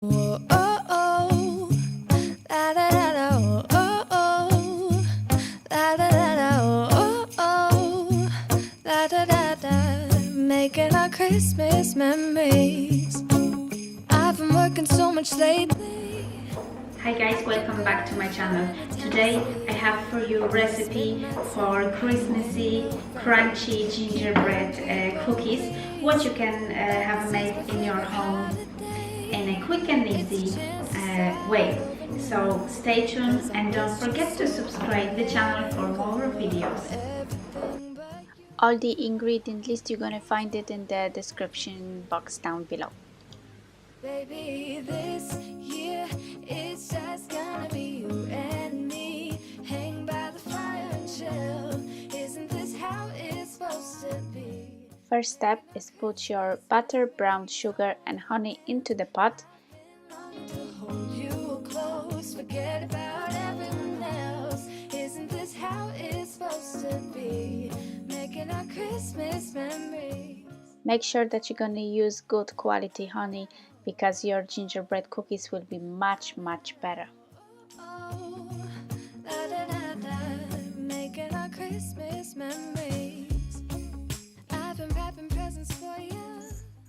Oh, oh, oh. La, da, da, da, oh, oh, oh. La, da, da, da, oh, oh, oh. La, da, da, da. Making our Christmas memories. I've been working so much lately. Hi guys, welcome back to my channel. Today I have for you a recipe for Christmassy crunchy gingerbread cookies, what you can have made in your home in a quick and easy way. So stay tuned and don't forget to subscribe the channel for more videos. All the ingredient list, you're gonna find it in the description box down below. Baby, this year it's just gonna be you and me. Hang by the fire and chill. Isn't this how it's supposed to be? First step is put your butter, brown sugar and honey into the pot. To hold you close, forget about everyone else. Isn't this how it's supposed to be? Making our Christmas memories. Make sure that you're gonna use good quality honey, because your gingerbread cookies will be much better. Oh, la, da, da, da, making our Christmas memories. I've been wrapping presents for you.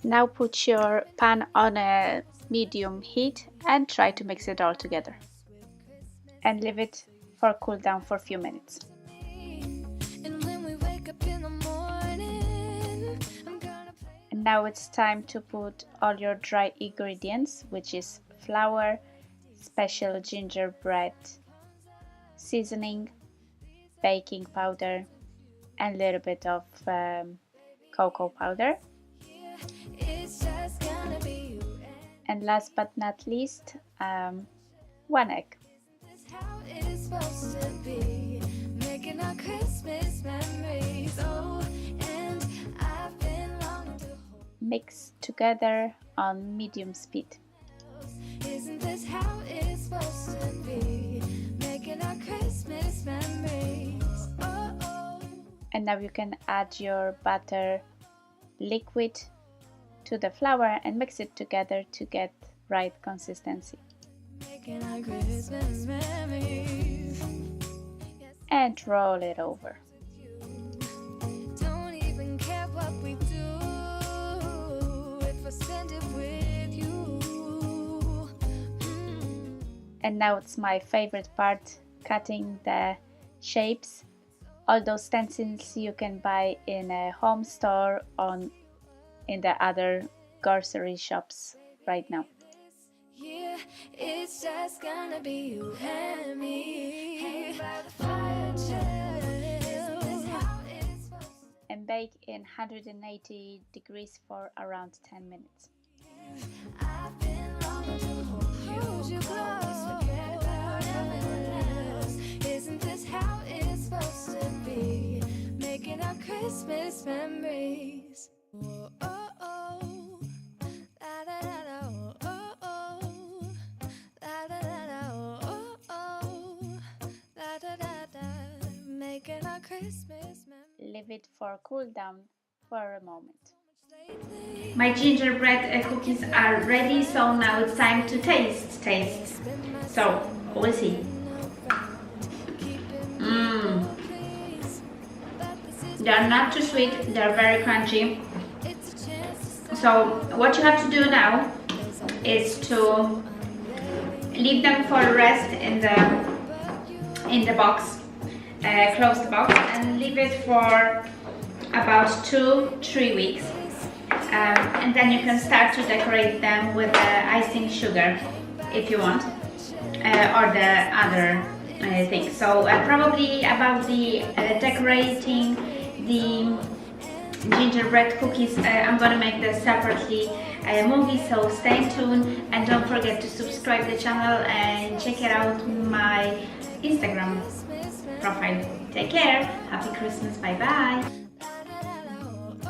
Now put your pan on a medium heat and try to mix it all together. And leave it for cool down for a few minutes. And when we wake up in the morning, I'm gonna play. And now it's time to put all your dry ingredients, which is flour, special gingerbread seasoning, baking powder, and a little bit of cocoa powder. It's just gonna be you And last but not least, 1 egg. This is how it's supposed to be. Making our Christmas memories. Oh, and I've been longing to hold. Mix together on medium speed. Isn't this how it's supposed to be? Making our Christmas memories. Oh, oh. And now you can add your butter liquid to the flour and mix it together to get right consistency. Making our Christmas memories. And roll it over. Don't even care what we do if I spend it with you. And now it's my favorite part, cutting the shapes. All those stencils you can buy in a home store or in the other grocery shops right now. Yeah, it's just gonna be you and me. Hang by the fire, chill. This is how it's supposed to be. And bake in 180 degrees for around 10 minutes. I've been longing to hold you close, forget about everyone else. Isn't this how it's supposed to be? Making our Christmas memories. Oh, oh, oh. La, da, da, da, oh, oh, oh. La, da, da, da, oh, oh. La, da, da, da. Making our Christmas memories. Leave it for cool down for a moment. My gingerbread cookies are ready, so now it's time to taste. So we'll see. They're not too sweet, they're very crunchy. So what you have to do now is to leave them for rest in the box. Close the box and leave it for about 2-3 weeks. And then you can start to decorate them with icing sugar if you want, or the other things. So probably about the decorating the gingerbread cookies, I'm gonna make this separately movie, so stay tuned and don't forget to subscribe the channel and check it out my Instagram profile. Take care, happy Christmas, bye bye.